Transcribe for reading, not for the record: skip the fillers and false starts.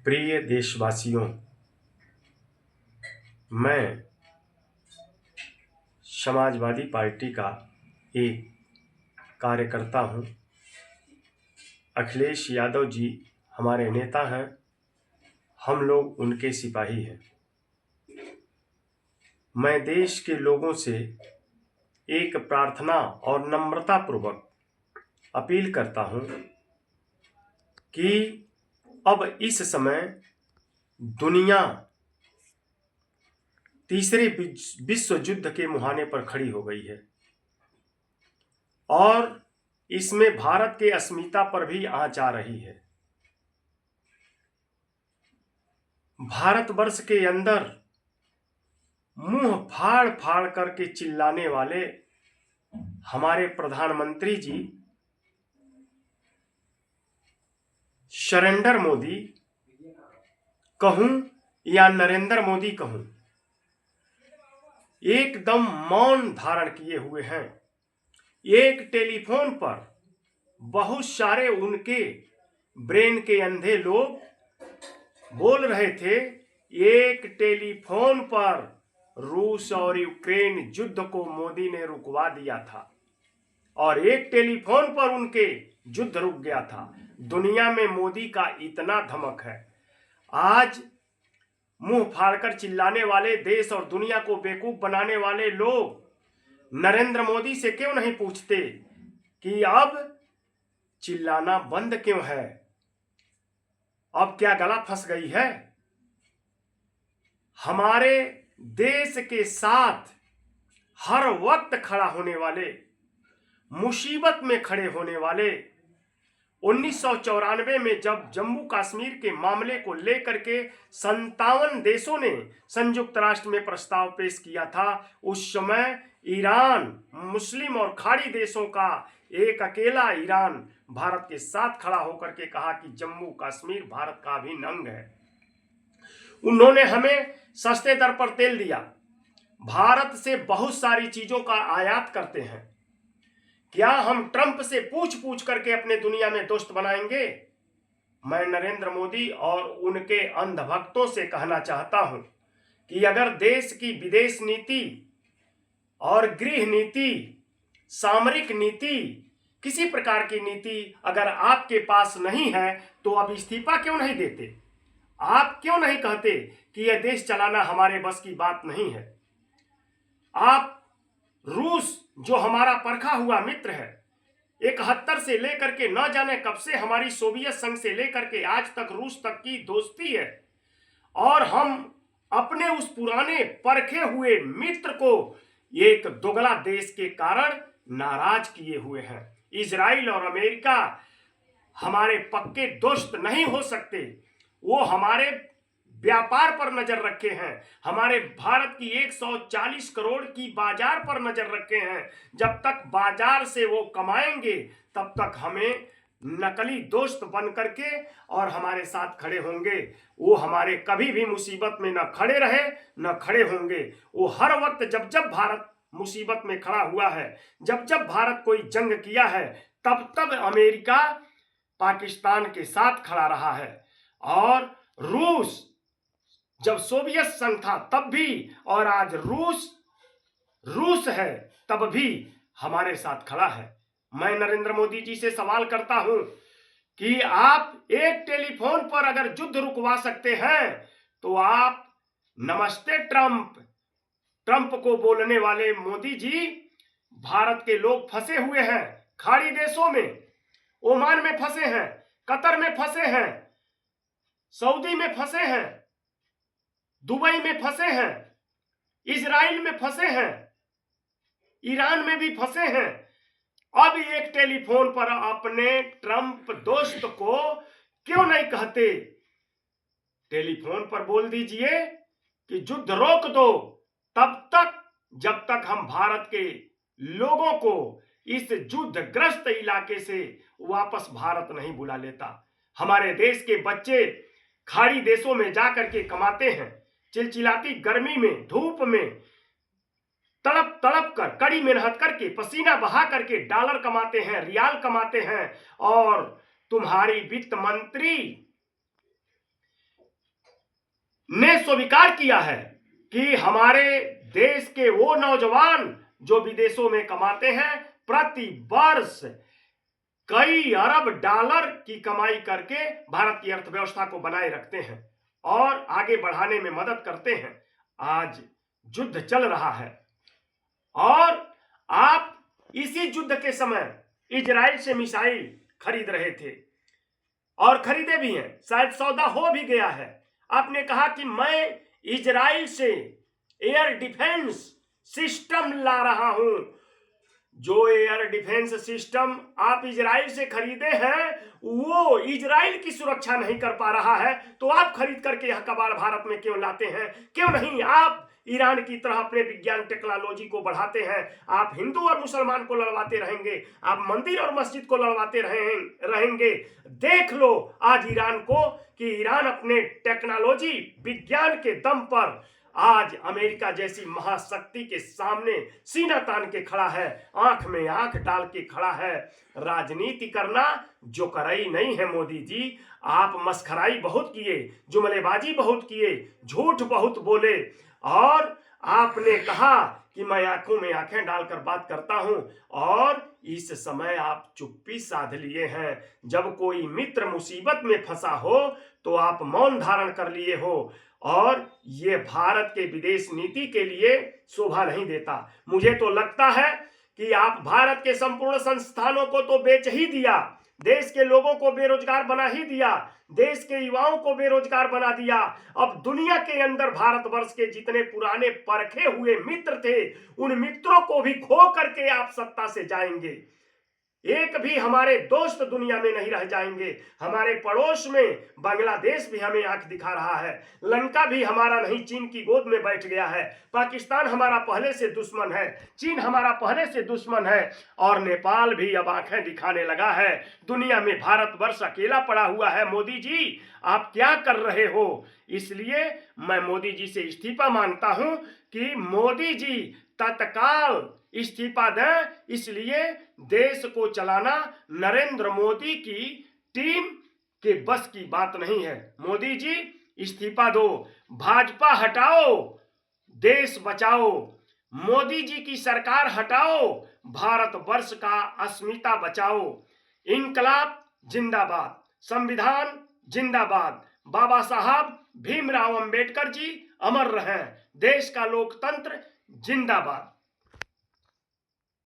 प्रिय देशवासियों, मैं समाजवादी पार्टी का एक कार्यकर्ता हूं। अखिलेश यादव जी हमारे नेता हैं, हम लोग उनके सिपाही हैं। मैं देश के लोगों से एक प्रार्थना और नम्रता पूर्वक अपील करता हूं कि अब इस समय दुनिया तीसरे विश्व युद्ध के मुहाने पर खड़ी हो गई है और इसमें भारत के अस्मिता पर भी आंच आ रही है। भारतवर्ष के अंदर मुंह फाड़ फाड़ करके चिल्लाने वाले हमारे प्रधानमंत्री जी सरेंडर मोदी कहूं या नरेंद्र मोदी कहूं, एकदम मौन धारण किए हुए हैं। एक टेलीफोन पर बहुत सारे उनके ब्रेन के अंधे लोग बोल रहे थे, एक टेलीफोन पर रूस और यूक्रेन युद्ध को मोदी ने रुकवा दिया था और एक टेलीफोन पर उनके युद्ध रुक गया था। दुनिया में मोदी का इतना धमक है। आज मुंह फाड़कर चिल्लाने वाले, देश और दुनिया को बेवकूफ बनाने वाले लोग नरेंद्र मोदी से क्यों नहीं पूछते कि अब चिल्लाना बंद क्यों है? अब क्या गला फंस गई है? हमारे देश के साथ हर वक्त खड़ा होने वाले, मुसीबत में खड़े होने वाले, 1994 में जब जम्मू कश्मीर के मामले को लेकर के 57 देशों ने संयुक्त राष्ट्र में प्रस्ताव पेश किया था, उस समय ईरान, मुस्लिम और खाड़ी देशों का एक अकेला ईरान भारत के साथ खड़ा होकर के कहा कि जम्मू कश्मीर भारत का अभिन्न अंग है। उन्होंने हमें सस्ते दर पर तेल दिया। भारत से बहुत सारी चीजों का आयात करते हैं। क्या हम ट्रंप से पूछ पूछ करके अपने दुनिया में दोस्त बनाएंगे? मैं नरेंद्र मोदी और उनके अंधभक्तों से कहना चाहता हूं कि अगर देश की विदेश नीति और गृह नीति, सामरिक नीति, किसी प्रकार की नीति अगर आपके पास नहीं है तो अब इस्तीफा क्यों नहीं देते? आप क्यों नहीं कहते कि यह देश चलाना हमारे बस की बात नहीं है? आप रूस, जो हमारा परखा हुआ मित्र है, 71 से लेकर के न जाने कब से हमारी सोवियत संघ से लेकर के आज तक रूस तक की दोस्ती है, और हम अपने उस पुराने परखे हुए मित्र को एक दोगला देश के कारण नाराज किए हुए हैं। इजराइल और अमेरिका हमारे पक्के दोस्त नहीं हो सकते। वो हमारे व्यापार पर नजर रखे हैं, हमारे भारत की 140 करोड़ की बाजार पर नजर रखे हैं। जब तक बाजार से वो कमाएंगे तब तक हमें नकली दोस्त बन करके और हमारे साथ खड़े होंगे। वो हमारे कभी भी मुसीबत में न खड़े रहे न खड़े होंगे। वो हर वक्त जब जब भारत मुसीबत में खड़ा हुआ है, जब जब भारत कोई जंग किया है, तब तब अमेरिका पाकिस्तान के साथ खड़ा रहा है। और रूस जब सोवियत संघ था तब भी, और आज रूस है तब भी हमारे साथ खड़ा है। मैं नरेंद्र मोदी जी से सवाल करता हूं कि आप एक टेलीफोन पर अगर युद्ध रुकवा सकते हैं तो आप नमस्ते ट्रंप को बोलने वाले मोदी जी, भारत के लोग फंसे हुए हैं खाड़ी देशों में, ओमान में फंसे हैं, कतर में फंसे हैं, सऊदी में फंसे हैं, दुबई में फंसे हैं, इजराइल में फंसे हैं, ईरान में भी फंसे हैं। अब एक टेलीफोन पर अपने ट्रंप दोस्त को क्यों नहीं कहते? टेलीफोन पर बोल दीजिए कि युद्ध रोक दो, तब तक जब तक हम भारत के लोगों को इस युद्धग्रस्त इलाके से वापस भारत नहीं बुला लेता। हमारे देश के बच्चे खाड़ी देशों में जाकर के कमाते हैं, चिलचिलाती गर्मी में, धूप में तड़प तड़प कर, कड़ी मेहनत करके, पसीना बहा करके डॉलर कमाते हैं, रियाल कमाते हैं। और तुम्हारी वित्त मंत्री ने स्वीकार किया है कि हमारे देश के वो नौजवान जो विदेशों में कमाते हैं, प्रति वर्ष कई अरब डॉलर की कमाई करके भारत की अर्थव्यवस्था को बनाए रखते हैं और आगे बढ़ाने में मदद करते हैं। आज युद्ध चल रहा है और आप इसी युद्ध के समय इजराइल से मिसाइल खरीद रहे थे और खरीदे भी हैं, शायद सौदा हो भी गया है। आपने कहा कि मैं इजराइल से एयर डिफेंस सिस्टम ला रहा हूं। जो एयर डिफेंस सिस्टम आप इजराइल से खरीदे हैं वो इजराइल की सुरक्षा नहीं कर पा रहा है, तो आप खरीद करके यह कबाड़ भारत में क्यों लाते हैं? क्यों नहीं आप ईरान की तरह अपने विज्ञान टेक्नोलॉजी को बढ़ाते हैं? आप हिंदू और मुसलमान को लड़वाते रहेंगे, आप मंदिर और मस्जिद को लड़वाते रहेंगे। देख लो आज ईरान को कि ईरान अपने टेक्नोलॉजी विज्ञान के दम पर आज अमेरिका जैसी महाशक्ति के सामने सीना तान के खड़ा है, आंख में आंख डाल के खड़ा है। राजनीति करना जो करई नहीं है मोदी जी। आप मस्खराई बहुत किए, जुमलेबाजी बहुत किए, झूठ बहुत बोले और आपने कहा कि मैं आंखों में आंखें डालकर बात करता हूं और इस समय आप चुप्पी साध लिए हैं। जब कोई मित्र मुसीबत में फंसा हो तो आप मौन धारण कर लिए हो और ये भारत के विदेश नीति के लिए शोभा नहीं देता। मुझे तो लगता है कि आप भारत के संपूर्ण संस्थानों को तो बेच ही दिया, देश के लोगों को बेरोजगार बना ही दिया, देश के युवाओं को बेरोजगार बना दिया। अब दुनिया के अंदर भारतवर्ष के जितने पुराने परखे हुए मित्र थे उन मित्रों को भी खो करके आप सत्ता से जाएंगे। एक भी हमारे दोस्त दुनिया में नहीं रह जाएंगे। हमारे पड़ोस में बांग्लादेश भी हमें आंख दिखा रहा है, लंका भी हमारा नहीं चीन की गोद में बैठ गया है, पाकिस्तान हमारा पहले से दुश्मन है, चीन हमारा पहले से दुश्मन है और नेपाल भी अब आंखें दिखाने लगा है। दुनिया में भारतवर्ष अकेला पड़ा हुआ है। मोदी जी आप क्या कर रहे हो? इसलिए मैं मोदी जी से इस्तीफा मांगता हूं कि मोदी जी तत्काल इस्तीफा दें। इसलिए देश को चलाना नरेंद्र मोदी की टीम के बस की बात नहीं है। मोदी जी इस्तीफा दो, भाजपा हटाओ, देश बचाओ। मोदी जी की सरकार हटाओ, भारतवर्ष का अस्मिता बचाओ। इनकलाब जिंदाबाद, संविधान जिंदाबाद, बाबा साहब भीमराव अंबेडकर जी अमर रहें, देश का लोकतंत्र जिंदाबाद।